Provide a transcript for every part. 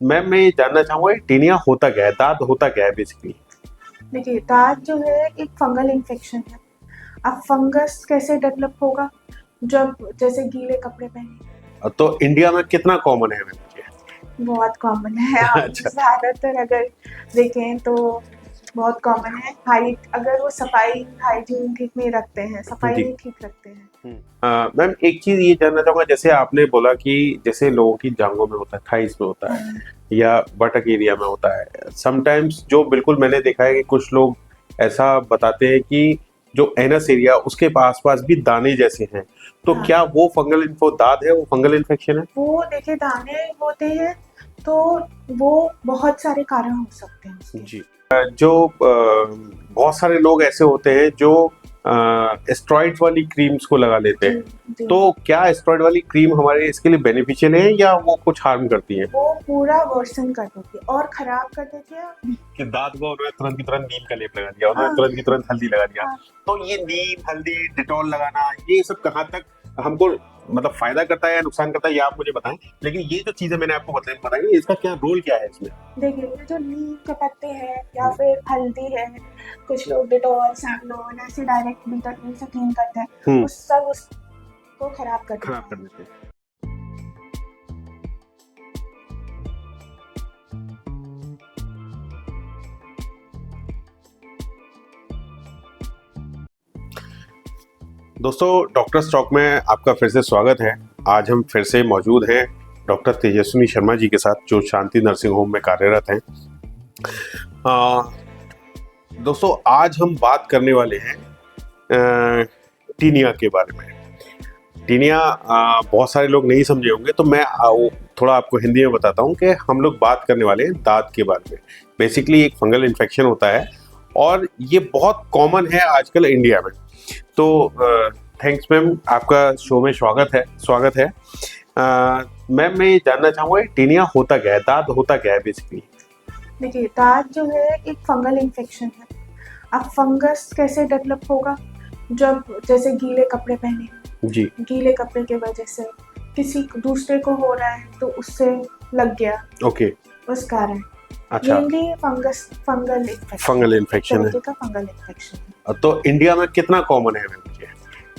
Ma'am मैं ये जानना चाहूंगा टीनिया होता क्या है, दाद होता क्या है बेसिकली। देखिए, दाद जो है एक फंगल इन्फेक्शन है। अब फंगस कैसे डेवलप होगा? जब जैसे गीले कपड़े पहने। तो इंडिया में कितना कॉमन है मैम ये? बहुत कॉमन है। आप अच्छा। ज़्यादातर अगर देखें तो बहुत कॉमन है। अगर वो सफाई हाइजीन ठीक नहीं रखते हैं, सफाई जी। नहीं ठीक रखते हैं। मैम एक चीज ये जानना चाहूंगा, जैसे आपने बोला कि जैसे लोगों की जांघों में होता है, थाइस में होता है हाँ, या बटक एरिया में होता है, समटाइम्स जो बिल्कुल मैंने देखा है कि कुछ लोग ऐसा बताते हैं कि जो एनस एरिया उसके आसपास भी दाने जैसे हैं, तो हाँ। क्या वो फंगल इन्फो दाद है, वो फंगल इन्फेक्शन है? वो देखिए दाने होते हैं तो वो बहुत सारे कारण हो सकते हैं उसके। जी। जो बहुत सारे लोग ऐसे होते हैं जो एस्ट्रॉइड्स वाली क्रीम्स को लगा लेते जी, हैं, जी। तो क्या एस्ट्रॉइड वाली क्रीम हमारे इसके लिए बेनिफिशियल है या वो कुछ हार्म करती है? वो पूरा वर्सन कर देती है और खराब कर देती है। कि दांत को उन्होंने तुरंत की तुरंत नीम का लेप लगा दिया, उन्होंने हाँ, तुरंत की तुरंत हल्दी लगा दिया। हाँ। तो ये नीम, हल्दी, डिटॉल लगाना, ये सब कहाँ तक हमको मतलब फायदा करता है या नुकसान करता है, ये आप मुझे बताएं। लेकिन ये जो चीजें मैंने आपको बताई, इसका क्या रोल क्या है इसमें? देखिए, ये जो नीम के पत्ते हैं या फिर हल्दी है, कुछ लोग डिटॉल, सैवलॉन ऐसे डायरेक्ट भी से क्लीन करते हैं। हम्म। वो सब उसको खराब कर देता खराब कर है। देते हैं। दोस्तों, डॉक्टर स्टॉक में आपका फिर से स्वागत है। आज हम फिर से मौजूद हैं डॉक्टर तेजस्विनी शर्मा जी के साथ, जो शांति नर्सिंग होम में कार्यरत हैं। दोस्तों, आज हम बात करने वाले हैं टीनिया के बारे में। टीनिया बहुत सारे लोग नहीं समझे होंगे, तो मैं थोड़ा आपको हिंदी में बताता हूँ कि हम लोग बात करने वाले हैं दांत के बारे में। बेसिकली एक फंगल इन्फेक्शन होता है और ये बहुत कॉमन है आजकल इंडिया में। तो थैंक्स मैम, आपका शो में स्वागत है। मैम मैं ये जानना चाहूँगा टीनिया होता क्या है, दाद होता क्या है बेसिकली। देखिए, दाद जो है एक फंगल इन्फेक्शन है। अब फंगस कैसे डेवलप होगा? जब जैसे गीले कपड़े पहने। जी। गीले कपड़े की वजह से किसी दूसरे को हो रहा है तो उससे लग गया, ओके। उस कारण। अच्छा। मेनली फंगल फंगल इन्फेक्शन है। तरीके का फंगल इन्फेक्शन है। तो इंडिया में कितना कॉमन है मैम ये?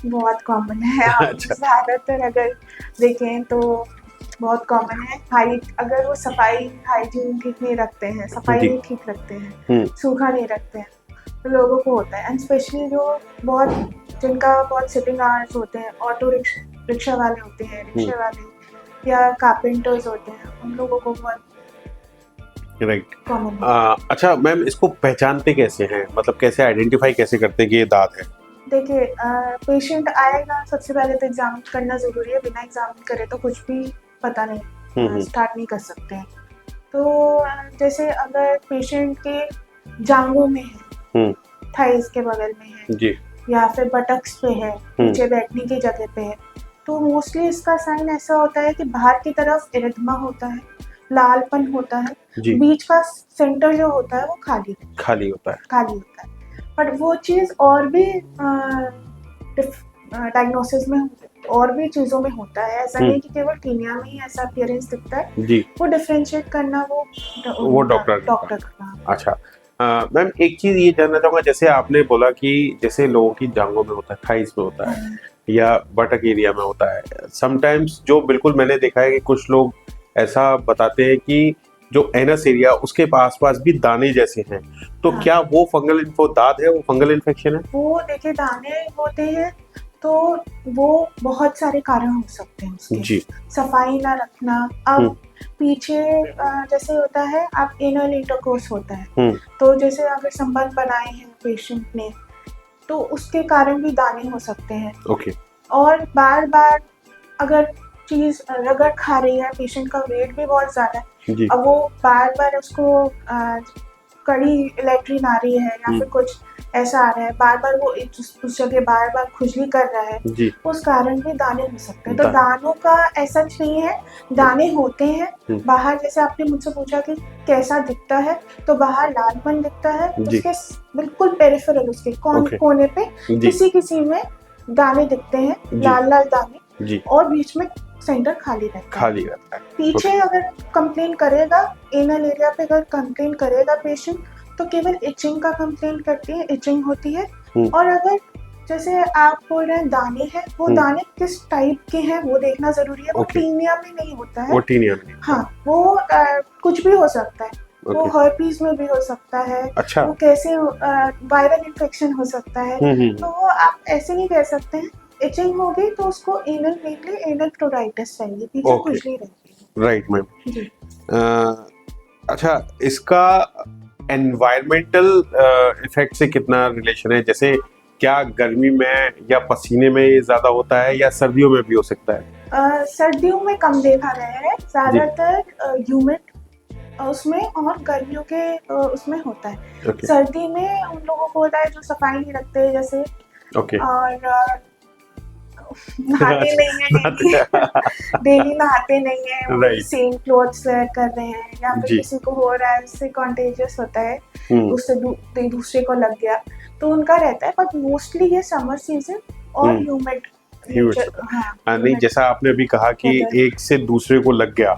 बहुत कॉमन है। आप अच्छा। ज़्यादातर अगर देखें तो बहुत कॉमन है। अगर वो सफाई हाइजीन ठीक नहीं रखते हैं, सफाई जी। नहीं ठीक रखते हैं, सूखा नहीं रखते हैं, तो लोगों को होता है। एंड स्पेशली जिनका बहुत सिटिंग आवर्स होते हैं, ऑटो रिक्शा वाले होते हैं, रिक्शे वाले या कारपेंटर्स होते हैं, उन लोगों को बहुत राइट। कॉमन है। अच्छा मैम, इसको पहचानते कैसे हैं, मतलब कैसे आइडेंटिफाई कैसे करते हैं कि ये दांत है? देखिए, पेशेंट आएगा, सबसे पहले तो एग्जाम करना ज़रूरी है। बिना एग्जाम करे तो कुछ भी पता नहीं स्टार्ट नहीं कर सकते हैं। तो जैसे अगर पेशेंट के जांघों में है, थाइस के बगल में है जी। या फिर बटक्स पे है, नीचे बैठने की जगह पे है, तो मोस्टली इसका साइन ऐसा होता है कि बाहर की तरफ इरिथमा होता है, लालपन होता है, जी। बीच का सेंटर जो होता है वो खाली होता है। खाली होता है। बट वो चीज़ और भी डायग्नोसिस में और भी चीज़ों में होता है। ऐसा नहीं कि केवल टीनिया में ही ऐसा अपीयरेंस दिखता है। जी। वो डिफरेंशिएट करना वो डॉक्टर का काम है। अच्छा। मैम एक चीज ये जानना चाहूंगा, जैसे आपने बोला कि जैसे लोगों की जांघों में होता है, थाइस में होता है या बटक एरिया में होता है, समटाइम्स जो बिल्कुल मैंने देखा है कि कुछ लोग ऐसा बताते हैं कि जो एनस एरिया उसके आसपास भी दाने जैसे हैं, तो क्या वो फंगल इन्फो दाद है, वो फंगल इन्फेक्शन है? वो देखिए दाने होते हैं तो वो बहुत सारे कारण हो सकते हैं उसके। जी। सफाई ना रखना। अब पीछे जैसे होता है, आप एनल इंटरकोर्स होता है, तो जैसे अगर संबंध बनाए हैं पेशेंट ने तो उसके कारण भी दाने हो सकते हैं। ओके। और बार बार अगर चीज़ रगड़ खा रही है, पेशेंट का वेट भी बहुत ज़्यादा है, अब वो बार बार उसको कड़ी लैट्रिन आ रही है या फिर कुछ ऐसा आ रहा है, बार बार वो उस जगह बार बार खुजली कर रहा है, उस कारण भी दाने हो सकते हैं। तो दानों का ऐसा नहीं है, दाने होते हैं बाहर। जैसे आपने मुझसे पूछा कि कैसा दिखता है, तो बाहर लालपन दिखता है, उसके बिल्कुल पेरिफेरल, उसके कोने पे किसी में दाने दिखते हैं, लाल लाल दाने, और बीच में सेंटर खाली रहता है। खाली रहता है। पीछे अगर कंप्लेन करेगा, एनल एरिया पे अगर कंप्लेन करेगा पेशेंट, तो केवल इचिंग का कंप्लेन करती है, इचिंग होती है। और अगर जैसे आप बोल रहे हैं दाने हैं, वो दाने किस टाइप के हैं वो देखना जरूरी है। वो टीनिया में नहीं होता है। वो टीनिया में नहीं। हाँ, वो कुछ भी हो सकता है। वो हर्पीज में भी हो सकता है। अच्छा। वो कैसे वायरल इन्फेक्शन हो सकता है। तो वो आप ऐसे नहीं कह सकते हैं। इचिंग होगी तो उसको एनल मेनली एनल क्लोराइटिस चाहिए, पीछे खुजली रहेगी। राइट मैम जी। अच्छा, इसका एनवायरमेंटल इफेक्ट से कितना रिलेशन है? जैसे क्या गर्मी में या पसीने में ये ज्यादा होता है या सर्दियों में भी हो सकता है? सर्दियों में कम देखा गया है, ज्यादातर ह्यूमिड उसमें और गर्मियों के उसमें होता है। सर्दी में उन लोगों को होता है जो सफाई नहीं रखते, जैसे और नहाते नहीं है डेली नहाते नहीं है, सेम क्लोथ्स वेयर कर रहे हैं, या फिर किसी को हो रहा है, उससे कॉन्टेजियस होता है, उससे दूसरे को लग गया, तो उनका रहता है। बट मोस्टली ये समर सीजन और ह्यूमिड। नहीं, जैसा आपने अभी कहा कि एक से दूसरे को लग गया,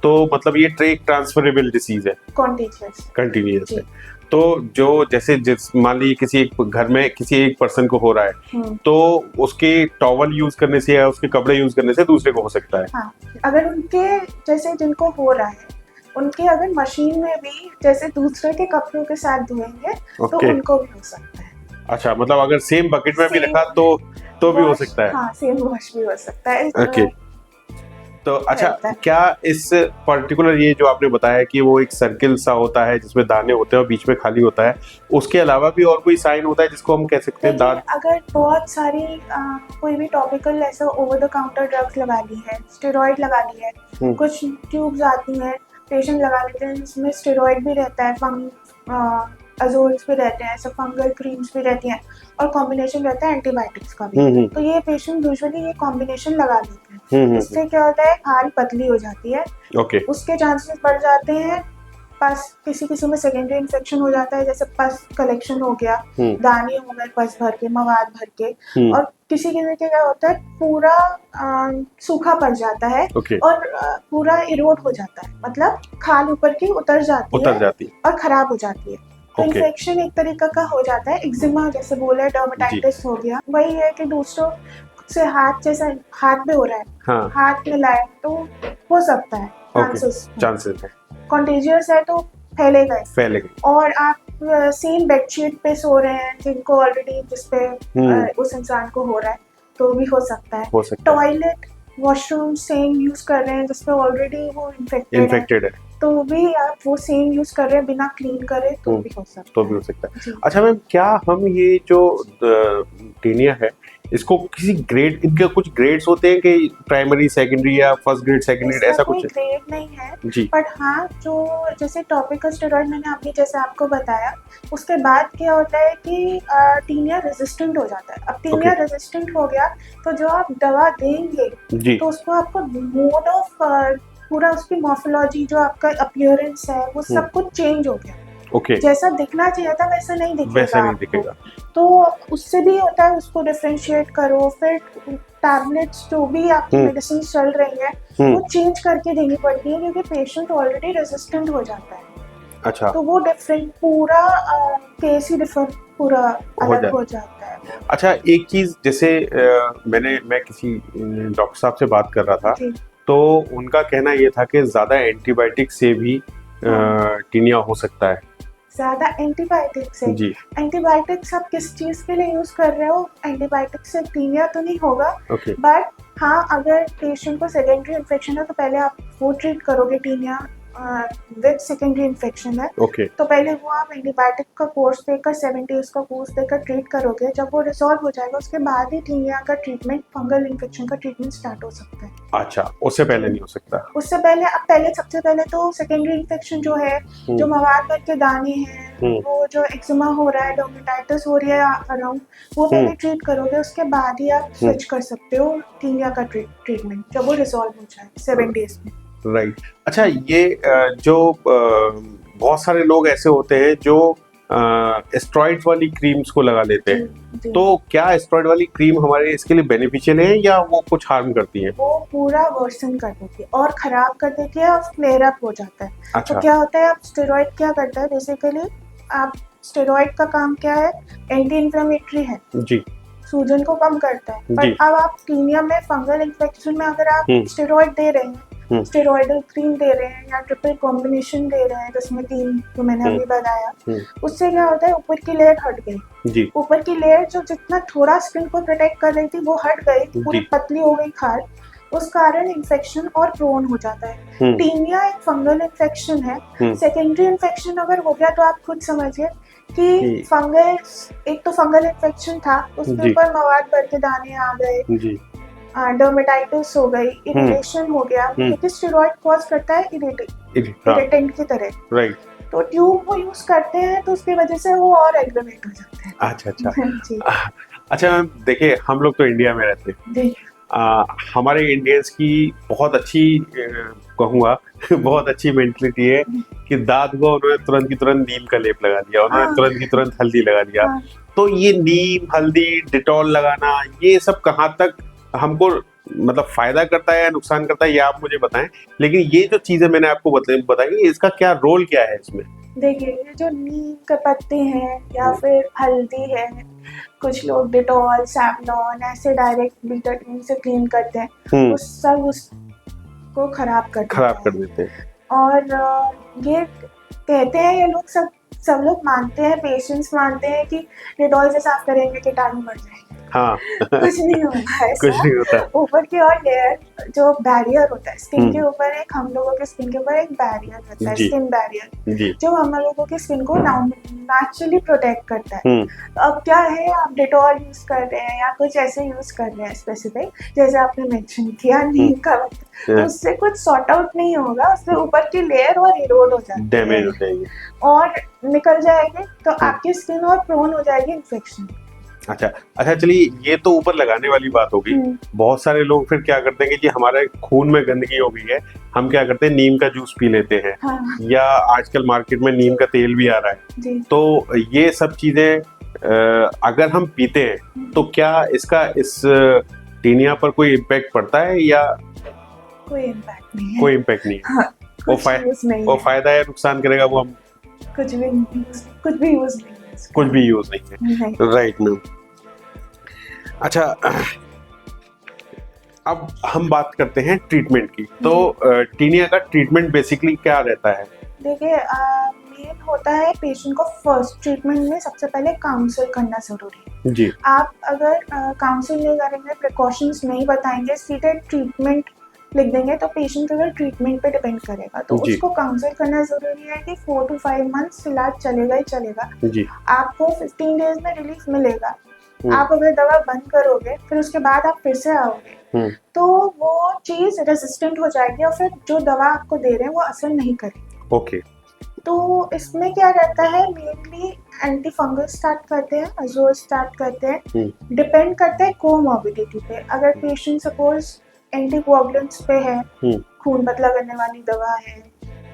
तो मतलब ये ट्रांसफरेबल डिसीज है, कंटीन्यूअस है। तो जो जैसे मान लीजिए किसी एक घर में किसी एक पर्सन को हो रहा है, तो उसके टॉवल यूज करने से या उसके कपड़े यूज करने से दूसरे को हो सकता है। हाँ, अगर उनके जैसे जिनको हो रहा है, उनके अगर मशीन में भी जैसे दूसरे के कपड़ों के साथ धोएंगे तो उनको भी हो सकता है। अच्छा, मतलब अगर सेम बकेट में भी रखा तो भी हो सकता है। हाँ, सेम वॉश भी हो सकता है। तो अच्छा, क्या इस पर्टिकुलर ये जो आपने बताया कि वो एक सर्किल सा होता है जिसमें दाने होते हैं और बीच में खाली होता है, उसके अलावा भी और कोई साइन होता है जिसको हम कह सकते हैं दांत? अगर बहुत सारी कोई भी टॉपिकल ऐसा ओवर द काउंटर ड्रग्स लगा ली है, स्टेरॉइड लगा ली है, कुछ ट्यूब्स आती हैं पेशेंट लगा लेते हैं, जिसमें स्टेरॉइड भी रहता है, अजोल्स भी रहते हैं, फंगल क्रीम्स भी रहती हैं, और कॉम्बिनेशन रहता है एंटीबायोटिक्स का भी। तो ये पेशेंट यूजुअली ये कॉम्बिनेशन लगा लेते हैं। इससे क्या होता है, खाल पतली हो जाती है, उसके चांसेस बढ़ जाते हैं। पस किसी में सेकेंडरी इन्फेक्शन हो जाता है, जैसे पस कलेक्शन हो गया, दाने हो गए पस भर के, मवाद भर के, और किसी क्या होता है, पूरा सूखा पड़ जाता है, और पूरा इरोड हो जाता है, मतलब खाल ऊपर की उतर जाती है और खराब हो जाती है। तो इन्फेक्शन एक तरीका का हो जाता है, एक्जिमा जैसे बोले, डर्मेटाइटिस हो गया। वही है कि दूसरों से हाथ, जैसा हाथ पे हो रहा है, हाथ में लाए तो हो सकता है, चांसेस है। कॉन्टेजियस है तो फैलेगा। और आप सेम बेडशीट पे सो रहे हैं जिनको ऑलरेडी, जिसपे उस इंसान को हो रहा है, तो भी हो सकता है। टॉयलेट, वॉशरूम सेम यूज कर रहे हैं जिसपे ऑलरेडी वो इन्फेक्टेड है, तो भी आप वो सेम यूज कर रहे हैं बिना क्लीन करे, तो भी हो सकता है। अच्छा मैम, क्या हम ये जो टीनिया है, इसको किसी ग्रेड, इनके कुछ ग्रेड्स होते हैं कि प्राइमरी, सेकेंडरी या फर्स्ट ग्रेड, सेकेंड ग्रेड, ऐसा कुछ? ग्रेड नहीं है जी, बट हाँ, जो जैसे टॉपिकल स्टेरॉइड मैंने अभी जैसे आपको बताया, उसके बाद क्या होता है कि टीनिया रेजिस्टेंट हो जाता है। अब टीनिया रेजिस्टेंट हो गया तो जो आप दवा देंगे तो उसको आपको मोड ऑफ पूरा उसकी मॉर्फोलॉजी, जो आपका अपीयरेंस है, वो सब कुछ चेंज हो गया। जैसा दिखना चाहिए था वैसा नहीं दिखेगा। तो उससे भी होता है, उसको डिफरेंशिएट करो, फिर टैबलेट्स जो भी आपकी मेडिसिन चल रही है वो चेंज करके देनी पड़ती है, क्योंकि पेशेंट ऑलरेडी रेजिस्टेंट हो जाता है। अच्छा, तो वो डिफरेंट पूरा केस ही पूरा अलग हो जाता है। अच्छा, एक चीज जैसे मैं किसी डॉक्टर साहब से बात कर रहा था, तो उनका कहना ये था कि ज्यादा एंटीबायोटिक से भी टीनिया हो सकता है। ज्यादा एंटीबायोटिक से? जी, एंटीबायोटिक्स आप किस चीज के लिए यूज कर रहे हो, एंटीबायोटिक से टीनिया तो नहीं होगा। बट हाँ, अगर पेशेंट को सेकेंडरी इन्फेक्शन है तो पहले आप वो ट्रीट करोगे, टीनिया विद सेकेंडरी इन्फेक्शन है, तो पहले वो आप एंटीबायोटिक का कोर्स देकर 7 डेज का कोर्स देकर ट्रीट करोगे। जब वो रिजॉल्व हो जाएगा उसके बाद ही टीनिया का ट्रीटमेंट, फंगल इन्फेक्शन का ट्रीटमेंट स्टार्ट हो सकता है। अच्छा, उससे पहले नहीं हो सकता? उससे पहले अब सबसे पहले तो सेकेंडरी इन्फेक्शन जो है, जो मवाद भर के दाने हैं, वो जो एक्जिमा हो रहा है, डर्मेटाइटिस हो रही है अराउंड, वो पहले ट्रीट करोगे, उसके बाद ही आप स्विच कर सकते हो टीनिया का ट्रीटमेंट, जब वो रिजॉल्व हो जाए 7 डेज में। राइट। अच्छा, ये जो बहुत सारे लोग ऐसे होते हैं जो स्टेरॉइड वाली क्रीम्स को लगा लेते हैं, जी। तो क्या स्टेरॉइड वाली क्रीम हमारे इसके लिए बेनिफिशियल है या वो कुछ हार्म करती है? वो पूरा वर्सन कर देती है और खराब कर देती है और फ्लेयर अप हो जाता है। अच्छा। तो क्या होता है, आप स्टेरॉइड क्या करता है बेसिकली, आप स्टेरॉइड का काम क्या है, एंटी इन्फ्लेमेटरी है, जी सूजन को कम करता है। जी। पर अब आप टीनिया में फंगल इन्फेक्शन में अगर आप स्टेरॉइड दे रहे हैं, स्टेरॉइडल क्रीम दे रहे हैं या ट्रिपल कॉम्बिनेशन दे रहे हैं जिसमें 3 जो मैंने अभी बताया, उससे क्या होता है, ऊपर की लेयर हट गई जी। ऊपर की लेयर जो जितना थोड़ा स्किन को प्रोटेक्ट कर रही थी वो हट गई, पूरी पतली हो गई खाल, उस कारण इन्फेक्शन और प्रोन हो जाता है। टीनिया एक फंगल इन्फेक्शन है। सेकेंडरी इन्फेक्शन अगर हो गया तो आप खुद समझिए कि फंगल, एक तो फंगल इन्फेक्शन था, उसके ऊपर मवाद भर के दाने आ गए, डर्मेटाइटिस हो गई, इरिटेशन हो गया, क्योंकि स्टेरॉइड कॉज करता है इरिटेंट की तरह, राइट। तो ट्यूब वो यूज करते हैं तो उसकी वजह से वो और एग्रेवेट हो जाते हैं। अच्छा अच्छा। अच्छा मैम, देखिए हम लोग तो इंडिया में रहते हैं, हमारे इंडियंस की बहुत अच्छी कहूँगा बहुत अच्छी मेंटलिटी है कि दांत को उन्होंने तुरंत की तुरंत नीम का लेप लगा दिया, उन्होंने तुरंत की तुरंत हल्दी लगा दिया। तो ये नीम, हल्दी, डिटॉल लगाना, ये सब कहाँ तक हमको मतलब फायदा करता है या नुकसान करता है, ये आप मुझे बताएं। लेकिन ये जो चीजें मैंने आपको बताई, इसका क्या रोल क्या है इसमें? देखिए, ये जो नीम के पत्ते हैं या फिर हल्दी है, कुछ लोग डिटॉल, सैवलॉन ऐसे डायरेक्ट बीटर से क्लीन करते हैं, वो सब उसको खराब कर देते हैं। और ये कहते हैं, ये लोग सब लोग मानते हैं, पेशेंट्स मानते हैं कि डिटॉल से साफ करेंगे कीटाणु मर जाएंगे। हाँ। कुछ नहीं होता है, कुछ नहीं होता। ऊपर की और लेयर जो बैरियर होता है स्किन के ऊपर, एक हम लोगों के स्किन के ऊपर एक बैरियर होता है, स्किन बैरियर, जो हम लोगों की स्किन को नेचुरली प्रोटेक्ट करता है। तो अब क्या है, आप डिटॉल यूज कर रहे हैं या कुछ ऐसे यूज कर रहे हैं स्पेसिफिक, जैसे आपने मेंशन किया नीम का, तो उससे कुछ सॉर्ट आउट नहीं होगा, उससे ऊपर की लेयर और इरोड हो जाती है, डैमेज हो जाएगी और निकल जाएगी, तो आपकी स्किन और प्रोन हो जाएगी इन्फेक्शन। अच्छा अच्छा, चलिए ये तो ऊपर लगाने वाली बात होगी। बहुत सारे लोग फिर क्या करते हैं कि हमारे खून में गंदगी हो गई है, हम क्या करते हैं, नीम का जूस पी लेते हैं, या आजकल मार्केट में नीम का तेल भी आ रहा है। तो ये सब चीजें अगर हम पीते हैं तो क्या इसका इस टीनिया पर कोई इम्पैक्ट पड़ता है या कोई इम्पैक्ट नहीं है? कोई इम्पैक्ट नहीं है। वो फायदा या नुकसान करेगा वो हम कुछ भी यूज नहीं, कुछ भी यूज नहीं है, राइट मैम। अच्छा, अब हम बात करते हैं ट्रीटमेंट की। तो टीनिया का ट्रीटमेंट बेसिकली क्या रहता है? देखिए, मेन होता है पेशेंट को फर्स्ट ट्रीटमेंट में सबसे पहले काउंसल करना जरूरी है जी। आप अगर काउंसल नहीं करेंगे, प्रिकॉशंस नहीं बताएंगे, सीधे ट्रीटमेंट लिख देंगे, तो पेशेंट अगर ट्रीटमेंट पे डिपेंड करेगा, तो उसको काउंसल करना जरूरी है कि 4 to 5 months इलाज चलेगा ही चलेगा जी। आपको 15 days में रिलीफ मिलेगा। आप अगर दवा बंद करोगे, फिर उसके बाद आप फिर से आओगे, तो वो चीज रेजिस्टेंट हो जाएगी और फिर जो दवा आपको दे रहे हैं वो असर नहीं करेगी। ओके। तो इसमें क्या रहता है, मेनली एंटी फंगल स्टार्ट करते हैं, अजोल स्टार्ट करते हैं, डिपेंड करते हैं कोमॉर्बिडिटी पे। अगर पेशेंट सपोज एंटीकोगुलेंट्स पे है, खून पतला करने वाली दवा है,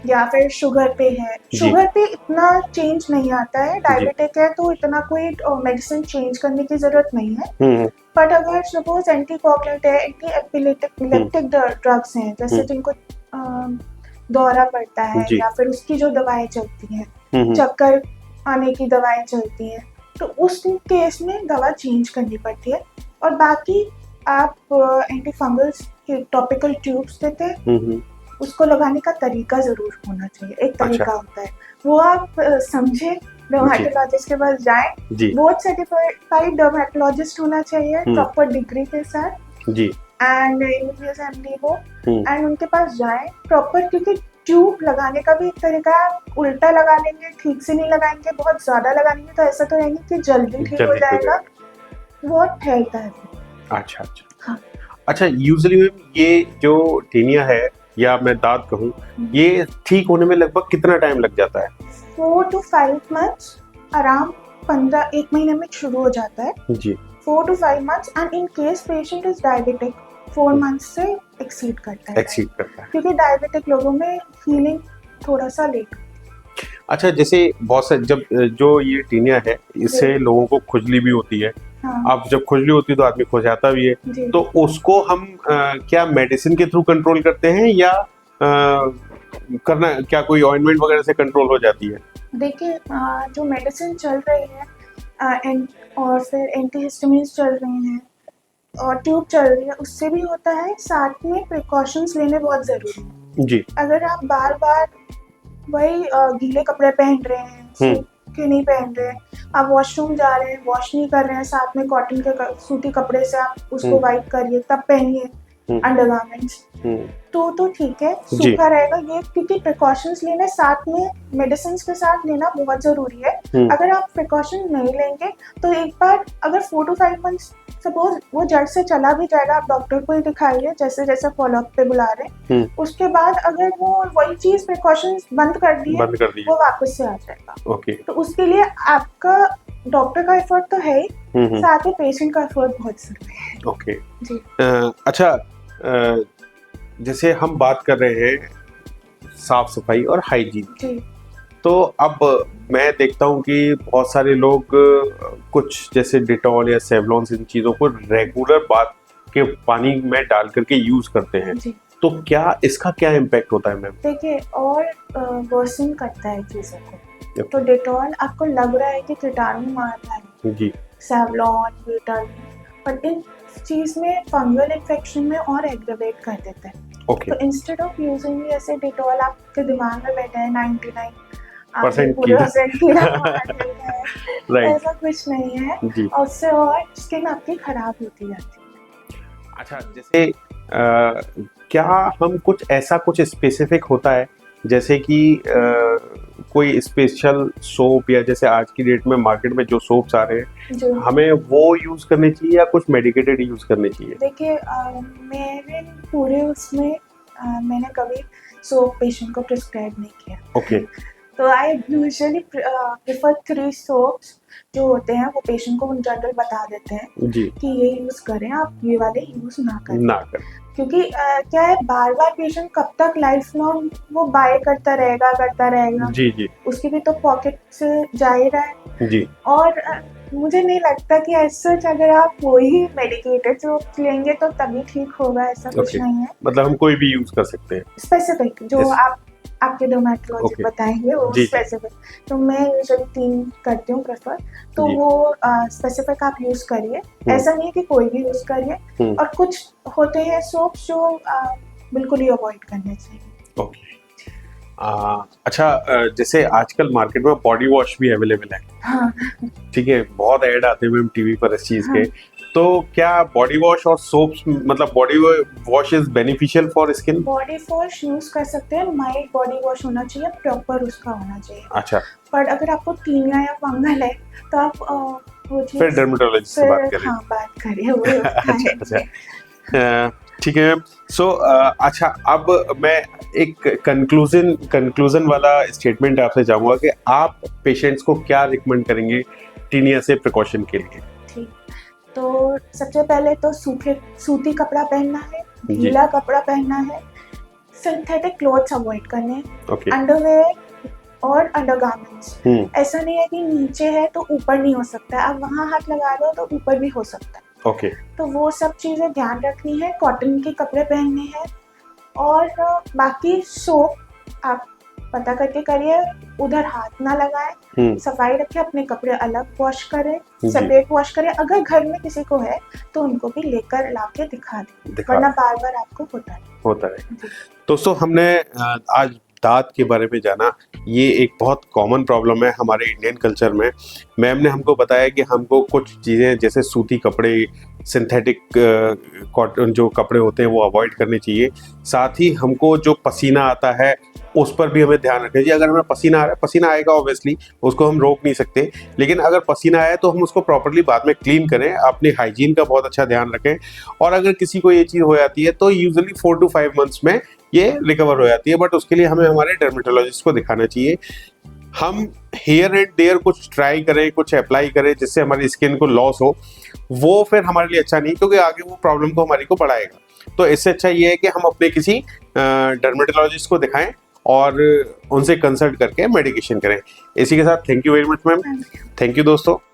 या फिर शुगर पे है, शुगर पे इतना चेंज नहीं आता है, डायबिटिक है तो इतना कोई मेडिसिन चेंज करने की जरूरत नहीं है। बट अगर सपोज एंटीकोगुलेंट है, एंटी एपिलेप्टिक ड्रग्स हैं, जैसे जिनको दौरा पड़ता है या फिर उसकी जो दवाएं चलती हैं, चक्कर आने की दवाएं चलती हैं, तो उस केस में दवा चेंज करनी पड़ती है। और बाकी आप एंटी फंगल्स के टॉपिकल ट्यूब्स देते हैं, उसको लगाने का तरीका जरूर होना चाहिए, एक तरीका होता है, वो आप समझे, डर्मेटोलॉजिस्ट के पास जाएं, बोर्ड सर्टिफाइड डर्मेटोलॉजिस्ट होना चाहिए, प्रॉपर डिग्री के साथ जी, एंड एमबीबीएस एमडी हो, एंड उनके पास जाएं प्रॉपर, क्योंकि ट्यूब लगाने का भी एक तरीका है, उल्टा लगा लेंगे, ठीक से नहीं लगाएंगे, बहुत ज्यादा लगाएंगे तो ऐसा तो रहेंगे कि जल्दी ठीक हो जाएगा, वो ठहरता है। अच्छा अच्छा। हाँ। अच्छा, यूजुअली ये जो टीनिया है या मैं दांत कहूँ, ये ठीक होने में लगभग कितना टाइम लग जाता है? 4 to 5 months, आराम 1 महीने में शुरू हो जाता है जी। 4 to 5 months, and in case patient is diabetic 4 months से एक्सीड करता है, क्योंकि डायबिटिक लोगों में हीलिंग थोड़ा सा लेट। अच्छा, जैसे बहुत से जब जो ये टीनिया है इससे लोगों को खुजली भी होती है। हाँ अब जब खुजली होती है तो आदमी खुजाता भी है, जी। तो उसको हम क्या मेडिसिन के थ्रू कंट्रोल करते हैं या करना क्या कोई ऑइंटमेंट वगैरह से कंट्रोल हो जाती है? देखिए जो मेडिसिन चल रही है और फिर एंटीहिस्टामिन्स चल रही हैं और ट्यूब चल रही है, उससे भी होता है। साथ में प्रिकॉशंस लेने बहुत ज़रूरी है। जी। अगर आप बार बार वही गीले कपड़े पहन रहे हैं, सूखे नहीं पहन रहे हैं, आप वॉशरूम जा रहे हैं, वॉश नहीं कर रहे हैं, साथ में कॉटन के सूती कपड़े से आप उसको वाइप करिए तब पहनिए अंडरगारमेंट्स, तो ठीक है, सूखा रहेगा ये, क्योंकि प्रिकॉशंस लेने साथ में मेडिसिन के साथ लेना बहुत जरूरी है। अगर आप प्रिकॉशन नहीं लेंगे तो एक बार अगर 4 to 5 मंथ्स सपोज वो जड़ से चला भी जाएगा, आप डॉक्टर को ही दिखाइए जैसे जैसे फॉलोअप पे बुला रहे हैं, उसके बाद अगर वो वही चीज प्रिकॉशंस बंद कर दिए वो वापस से आ जाएगा। ओके। तो उसके लिए आपका डॉक्टर का एफर्ट तो है ही, साथ ही पेशेंट का एफर्ट बहुत जरूरी है। ओके जी। अच्छा, जैसे हम बात कर रहे हैं साफ सफाई और हाइजीन की, तो अब मैं देखता हूँ कि बहुत सारे लोग कुछ जैसे डिटॉल या सेवलॉन इन चीज़ों को रेगुलर बाथ के पानी में डाल करके यूज करते हैं, तो क्या इसका क्या इम्पैक्ट होता है मैम? देखिए, और वर्सन करता है चीज़ों को। तो डिटॉल आपको लग रहा है कि कीटाणु मार रहा है जी, सेवलॉन, डिटॉल, बट इन चीज में फंगल इन्फेक्शन में और एग्रेवेट कर देता है। तो इंस्टेड ऑफ यूजिंग ऐसे डिटॉल, आपके दिमाग में बैठा है 99% कीड़ा ऐसा कुछ नहीं है, और उससे और स्किन आपकी खराब होती जाती है। अच्छा, जैसे क्या हम कुछ स्पेसिफिक होता है जैसे कि कोई स्पेशल सोप, या जैसे आज की डेट में मार्केट में जो सोप्स आ रहे हैं हमें वो यूज करने चाहिए या कुछ मेडिकेटेड यूज करने चाहिए? देखिए, मेरे पूरे उसमें मैंने कभी सोप पेशेंट को प्रिस्क्राइब नहीं किया। ओके। तो आई यूजुअली प्रेफर 3 सोप्स जो होते हैं, वो पेशेंट को जनरल बता देते हैं जी, कि ये यूज करें, आप ये वाले यूज ना करें। क्योंकि क्या है, बार बार पेशेंट कब तक लाइफ लॉन्ग वो बाय करता रहेगा जी, उसकी भी तो पॉकेट से जा ही रहा है जी। और मुझे नहीं लगता कि ऐसा अगर आप वही मेडिकेटेड सोप लेंगे तो तभी ठीक होगा, ऐसा कुछ नहीं है। मतलब हम कोई भी यूज कर सकते हैं स्पेसिफिक जो आपके डर्मेटोलॉजिस्ट बताएंगे वो स्पेसिफिक। तो मैं यूजुअली 3 करती हूँ प्रेफर, तो वो स्पेसिफिक आप यूज करिए, ऐसा नहीं कि कोई भी यूज करिए। और कुछ होते हैं सोप्स जो बिल्कुल ही अवॉइड करने चाहिए। ओके। अच्छा, जैसे आजकल मार्केट में बॉडी वॉश भी अवेलेबल है, हाँ। ठीक है, बहुत ऐड आते हैं मैम टीवी पर इस चीज के, तो क्या बॉडी वॉश और सोप्स, मतलब body wash is beneficial for skin? Body wash use कर सकते हैं, माइल्ड बॉडी वॉश होना चाहिए, प्रॉपर उसका होना चाहिए। अच्छा। पर अगर आपको टीनिया या फंगल है तो आप वो चीज फिर डर्मेटोलॉजिस्ट से बात करें। हाँ, बात करिए। अच्छा, ठीक है। सो अच्छा, अब मैं एक कंक्लूजन वाला स्टेटमेंट आपसे चाहूंगा कि आप पेशेंट्स को क्या रिकमेंड करेंगे टीनिया से प्रिकॉशन के लिए? ठीक, तो सबसे पहले तो सूती कपड़ा पहनना है, गीला कपड़ा पहनना है, सिंथेटिक क्लोथ्स अवॉइड करने हैं, अंडरवेयर और अंडरगारमेंट्स। ऐसा नहीं है कि नीचे है तो ऊपर नहीं हो सकता, आप वहाँ हाथ लगा रहे हो तो ऊपर भी हो सकता है। ओके। तो वो सब चीजें ध्यान रखनी है, कॉटन के कपड़े पहनने हैं, और बाकी सोप आप पता करके करिए, उधर हाथ ना लगाएं, सफाई रखें, अपने कपड़े अलग वॉश करें, सेपरेट वॉश करें। अगर घर में किसी को है तो उनको भी लेकर लाके दिखा दें, वरना बार बार आपको होता है। दोस्तों, हमने आज दांत के बारे में जाना। ये एक बहुत कॉमन प्रॉब्लम है हमारे इंडियन कल्चर में। मैम ने हमको बताया कि हमको कुछ चीज़ें जैसे सूती कपड़े, सिंथेटिक कॉटन जो कपड़े होते हैं वो अवॉइड करने चाहिए। साथ ही हमको जो पसीना आता है उस पर भी हमें ध्यान रखना चाहिए। अगर हमें पसीना आ रहा है, पसीना आएगा ऑब्वियसली, उसको हम रोक नहीं सकते, लेकिन अगर पसीना आए तो हम उसको प्रॉपर्ली बाद में क्लीन करें, अपनी हाइजीन का बहुत अच्छा ध्यान रखें। और अगर किसी को ये चीज़ हो जाती है तो यूजुअली 4 to 5 मंथ्स में ये रिकवर हो जाती है, बट उसके लिए हमें हमारे डर्मेटोलॉजिस्ट को दिखाना चाहिए। हम हियर एंड देयर कुछ ट्राई करें, कुछ अप्लाई करें जिससे हमारी स्किन को लॉस हो, वो फिर हमारे लिए अच्छा नहीं, क्योंकि आगे वो प्रॉब्लम को हमारी को बढ़ाएगा। तो इससे अच्छा ये है कि हम अपने किसी डर्मेटोलॉजिस्ट को दिखाएं और उनसे कंसल्ट करके मेडिकेशन करें। इसी के साथ thank you very much ma'am. Thank you दोस्तों।